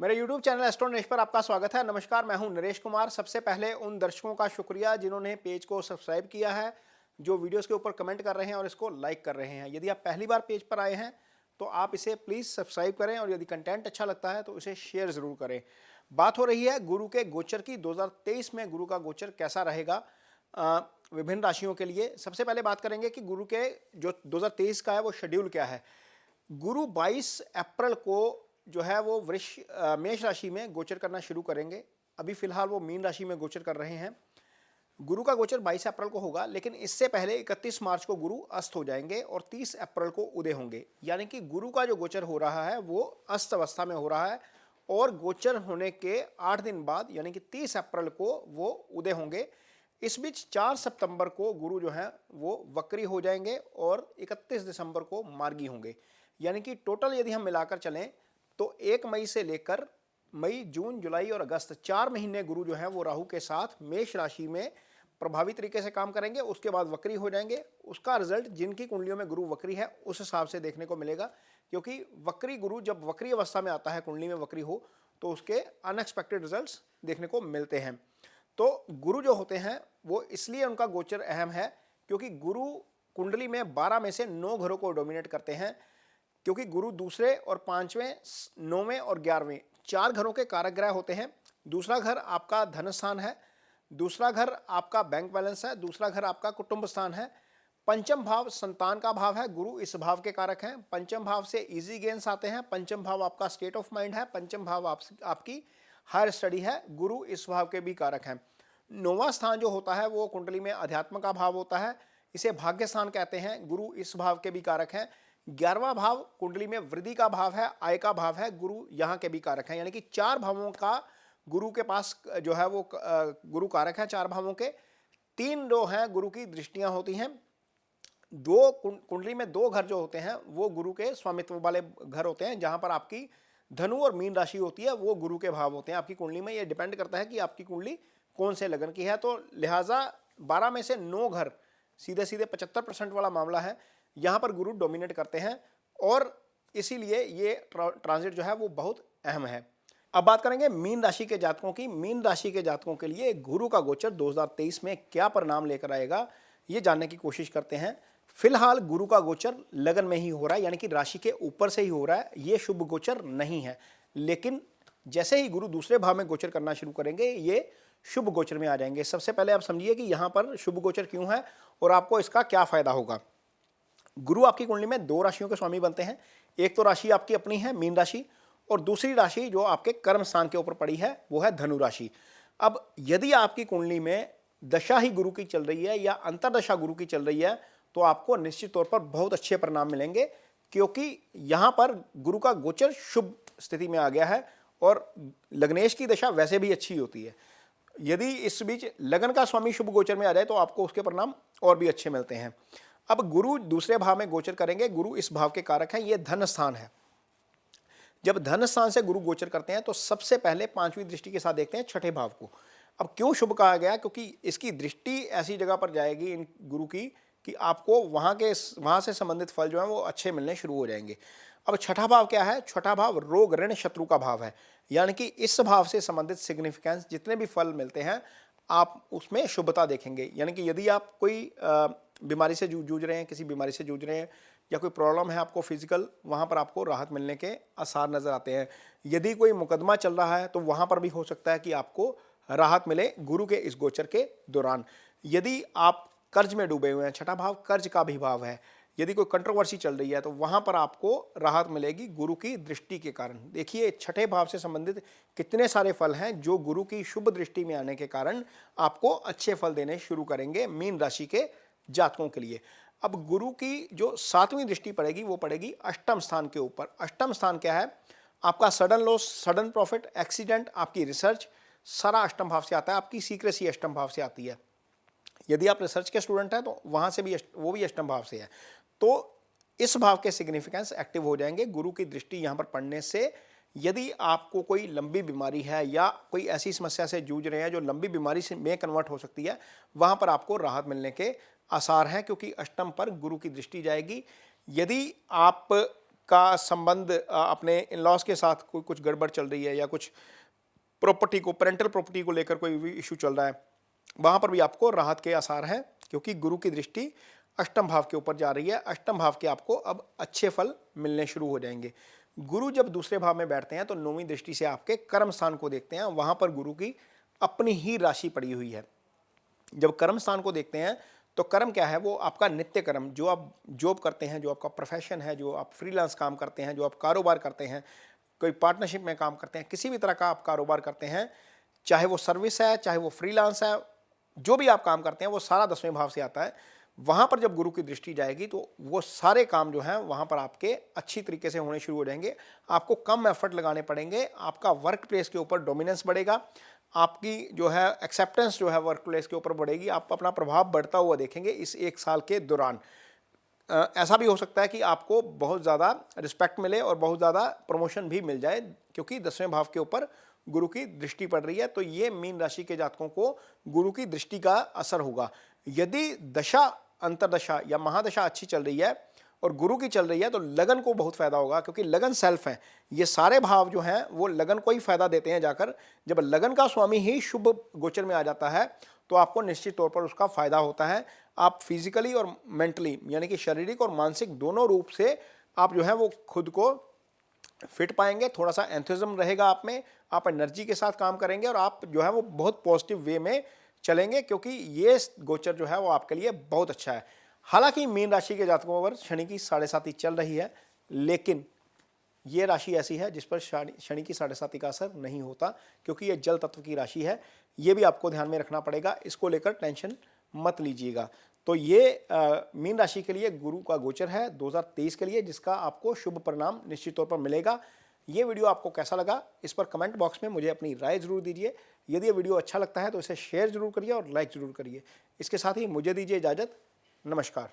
मेरे YouTube channel astro Naresh पर आपका स्वागत है। नमस्कार, मैं हूं नरेश कुमार। सबसे पहले उन दर्शकों का शुक्रिया जिन्होंने पेज को सब्सक्राइब किया है, जो वीडियोस के ऊपर कमेंट कर रहे हैं और इसको लाइक कर रहे हैं। यदि आप पहली बार पेज पर आए हैं तो आप इसे प्लीज़ सब्सक्राइब करें और यदि कंटेंट अच्छा लगता है तो इसे शेयर ज़रूर करें। बात हो रही है गुरु के गोचर की। 2023 में गुरु का गोचर कैसा रहेगा विभिन्न राशियों के लिए। सबसे पहले बात करेंगे कि गुरु के जो 2023 का है वो शेड्यूल क्या है। गुरु 22 अप्रैल को जो है वो मेष राशि में गोचर करना शुरू करेंगे। अभी फिलहाल वो मीन राशि में गोचर कर रहे हैं। गुरु का गोचर 22 अप्रैल को होगा, लेकिन इससे पहले 31 मार्च को गुरु अस्त हो जाएंगे और 30 अप्रैल को उदय होंगे। यानी कि गुरु का जो गोचर हो रहा है वो अस्त अवस्था में हो रहा है और गोचर होने के 8 दिन बाद यानी कि 30 अप्रैल को वो उदय होंगे। इस बीच 4 सितंबर को गुरु जो है वो वक्री हो जाएंगे और 31 दिसंबर को मार्गी होंगे। यानी कि टोटल यदि हम मिलाकर चलें तो 1 मई से लेकर मई, जून, जुलाई और अगस्त 4 महीने गुरु जो है वो राहु के साथ मेष राशि में प्रभावी तरीके से काम करेंगे। उसके बाद वक्री हो जाएंगे। उसका रिजल्ट जिनकी कुंडलियों में गुरु वक्री है उस हिसाब से देखने को मिलेगा, क्योंकि वक्री गुरु जब वक्री अवस्था में आता है, कुंडली में वक्री हो, तो उसके अनएक्सपेक्टेड रिजल्ट्स देखने को मिलते हैं। तो गुरु जो होते हैं वो इसलिए उनका गोचर अहम है क्योंकि गुरु कुंडली में 12 में से 9 घरों को डोमिनेट करते हैं। क्योंकि गुरु दूसरे और 5वें, 9वें और 11वें 4 घरों के कारक ग्रह होते हैं। दूसरा घर आपका धन स्थान है, दूसरा घर आपका बैंक बैलेंस है, दूसरा घर आपका कुटुंब स्थान है। पंचम भाव संतान का भाव है, गुरु इस भाव के कारक हैं। पंचम भाव से इजी गेन्स आते हैं। पंचम भाव आपका स्टेट ऑफ माइंड है। पंचम भाव आपकी हायर स्टडी है, गुरु इस भाव के भी कारक हैं। 9वां स्थान जो होता है वो कुंडली में अध्यात्म का भाव होता है, इसे भाग्य स्थान कहते हैं, गुरु इस भाव के भी कारक हैं। 11वां भाव कुंडली में वृद्धि का भाव है, आय का भाव है, गुरु यहाँ के भी कारक हैं। यानी कि 4 भावों का गुरु के पास जो है वो गुरु कारक है। 4 भावों के 3 जो हैं गुरु की दृष्टियां होती हैं। 2 कुंडली में 2 घर जो होते हैं वो गुरु के स्वामित्व वाले घर होते हैं। जहां पर आपकी धनु और मीन राशि होती है वो गुरु के भाव होते हैं आपकी कुंडली में। ये डिपेंड करता है कि आपकी कुंडली कौन से लगन की है। तो लिहाजा 12 में से 9 घर सीधे सीधे 75% वाला मामला है, यहाँ पर गुरु डोमिनेट करते हैं और इसीलिए ये ट्रांजिट जो है वो बहुत अहम है। अब बात करेंगे मीन राशि के जातकों की। मीन राशि के जातकों के लिए गुरु का गोचर 2023 में क्या परिणाम लेकर आएगा, ये जानने की कोशिश करते हैं। फिलहाल गुरु का गोचर लगन में ही हो रहा है, यानी कि राशि के ऊपर से ही हो रहा है। ये शुभ गोचर नहीं है, लेकिन जैसे ही गुरु दूसरे भाव में गोचर करना शुरू करेंगे ये शुभ गोचर में आ जाएंगे। सबसे पहले आप समझिए कि यहाँ पर शुभ गोचर क्यों है और आपको इसका क्या फायदा होगा। गुरु आपकी कुंडली में 2 राशियों के स्वामी बनते हैं। एक तो राशि आपकी अपनी है मीन राशि, और दूसरी राशि जो आपके कर्म स्थान के ऊपर पड़ी है वो है धनु राशि। अब यदि आपकी कुंडली में दशा ही गुरु की चल रही है या अंतरदशा गुरु की चल रही है तो आपको निश्चित तौर पर बहुत अच्छे परिणाम मिलेंगे, क्योंकि यहाँ पर गुरु का गोचर शुभ स्थिति में आ गया है और लग्नेश की दशा वैसे भी अच्छी होती है। यदि इस बीच लगन का स्वामी शुभ गोचर में आ जाए तो आपको उसके परिणाम और भी अच्छे मिलते हैं। अब गुरु दूसरे भाव में गोचर करेंगे। गुरु इस भाव के कारक हैं, ये धन स्थान है। जब धन स्थान से गुरु गोचर करते हैं तो सबसे पहले 5वीं दृष्टि के साथ देखते हैं 6ठे भाव को। अब क्यों शुभ कहा गया, क्योंकि इसकी दृष्टि ऐसी जगह पर जाएगी इन गुरु की कि आपको वहां से संबंधित फल जो है वो अच्छे मिलने शुरू हो जाएंगे। अब 6ठा भाव क्या है? 6ठा भाव रोग ऋण शत्रु का भाव है, यानी कि इस भाव से संबंधित सिग्निफिकेंस जितने भी फल मिलते हैं आप उसमें शुभता देखेंगे। यानी कि यदि आप कोई बीमारी से जूझ रहे हैं, किसी बीमारी से जूझ रहे हैं या कोई प्रॉब्लम है आपको फिजिकल, वहाँ पर आपको राहत मिलने के आसार नज़र आते हैं। यदि कोई मुकदमा चल रहा है तो वहाँ पर भी हो सकता है कि आपको राहत मिले गुरु के इस गोचर के दौरान। यदि आप कर्ज में डूबे हुए हैं, 6ठा भाव कर्ज का भी भाव है, यदि कोई कंट्रोवर्सी चल रही है तो वहाँ पर आपको राहत मिलेगी गुरु की दृष्टि के कारण। देखिए 6ठे भाव से संबंधित कितने सारे फल हैं जो गुरु की शुभ दृष्टि में आने के कारण आपको अच्छे फल देने शुरू करेंगे मीन राशि के जातकों के लिए। अब गुरु की जो 7वीं दृष्टि पड़ेगी वो पड़ेगी अष्टम स्थान के ऊपर। अष्टम स्थान क्या है? आपका sudden loss, sudden profit, accident, आपकी रिसर्च, सारा अष्टम भाव से आता है। आपकी सीक्रेसी अष्टम भाव से आती है। यदि आप रिसर्च के स्टूडेंट हैं तो वहाँ से भी वो भी अष्टम भाव से है। तो इस भाव के सिग्निफिकेंस एक्टिव हो जाएंगे गुरु की दृष्टि यहाँ पर पड़ने से। यदि आपको कोई लंबी बीमारी है या कोई ऐसी समस्या से जूझ रहे हैं जो लंबी बीमारी से में कन्वर्ट हो सकती है, वहाँ पर आपको राहत मिलने के आसार हैं, क्योंकि अष्टम पर गुरु की दृष्टि जाएगी। यदि आप का संबंध अपने इन लॉज के साथ कोई कुछ गड़बड़ चल रही है या कुछ प्रॉपर्टी को, पेरेंटल प्रॉपर्टी को लेकर कोई भी इशू चल रहा है, वहाँ पर भी आपको राहत के आसार हैं, क्योंकि गुरु की दृष्टि अष्टम भाव के ऊपर जा रही है। अष्टम भाव के आपको अब अच्छे फल मिलने शुरू हो जाएंगे। गुरु जब दूसरे भाव में बैठते हैं तो नौवीं दृष्टि से आपके कर्म स्थान को देखते हैं, वहाँ पर गुरु की अपनी ही राशि पड़ी हुई है। जब कर्म स्थान को देखते हैं तो कर्म क्या है, वो आपका नित्य कर्म, जो आप जॉब करते हैं, जो आपका प्रोफेशन है, जो आप फ्रीलांस काम करते हैं, जो आप कारोबार करते हैं, कोई पार्टनरशिप में काम करते हैं, किसी भी तरह का आप कारोबार करते हैं, चाहे वो सर्विस है, चाहे वो फ्रीलांस है, जो भी आप काम करते हैं वो सारा 10वें भाव से आता है। वहाँ पर जब गुरु की दृष्टि जाएगी तो वो सारे काम जो हैं वहाँ पर आपके अच्छी तरीके से होने शुरू हो जाएंगे। आपको कम एफर्ट लगाने पड़ेंगे, आपका वर्क प्लेस के ऊपर डोमिनेंस बढ़ेगा, आपकी जो है एक्सेप्टेंस जो है वर्क प्लेस के ऊपर बढ़ेगी, आप अपना प्रभाव बढ़ता हुआ देखेंगे इस 1 साल के दौरान। ऐसा भी हो सकता है कि आपको बहुत ज़्यादा रिस्पेक्ट मिले और बहुत ज़्यादा प्रमोशन भी मिल जाए, क्योंकि 10वें भाव के ऊपर गुरु की दृष्टि पड़ रही है। तो ये मीन राशि के जातकों को गुरु की दृष्टि का असर होगा। यदि दशा, अंतरदशा या महादशा अच्छी चल रही है और गुरु की चल रही है तो लगन को बहुत फायदा होगा, क्योंकि लगन सेल्फ है। ये सारे भाव जो हैं वो लगन को ही फायदा देते हैं जाकर। जब लगन का स्वामी ही शुभ गोचर में आ जाता है तो आपको निश्चित तौर पर उसका फायदा होता है। आप फिजिकली और मेंटली, यानी कि शारीरिक और मानसिक दोनों रूप से आप जो है वो खुद को फिट पाएंगे। थोड़ा सा एंथुसिज्म रहेगा आप में, आप एनर्जी के साथ काम करेंगे और आप जो है वो बहुत पॉजिटिव वे में चलेंगे, क्योंकि ये गोचर जो है वो आपके लिए बहुत अच्छा है। हालांकि मीन राशि के जातकों पर शनि की 7.5 चल रही है, लेकिन ये राशि ऐसी है जिस पर शनि की 7.5 का असर नहीं होता, क्योंकि ये जल तत्व की राशि है। ये भी आपको ध्यान में रखना पड़ेगा, इसको लेकर टेंशन मत लीजिएगा। तो ये मीन राशि के लिए गुरु का गोचर है 2023 के लिए, जिसका आपको शुभ परिणाम निश्चित तौर पर मिलेगा। ये वीडियो आपको कैसा लगा, इस पर कमेंट बॉक्स में मुझे अपनी राय जरूर दीजिए। यदि ये वीडियो अच्छा लगता है तो इसे शेयर जरूर करिए और लाइक जरूर करिए। इसके साथ ही मुझे दीजिए इजाज़त। नमस्कार।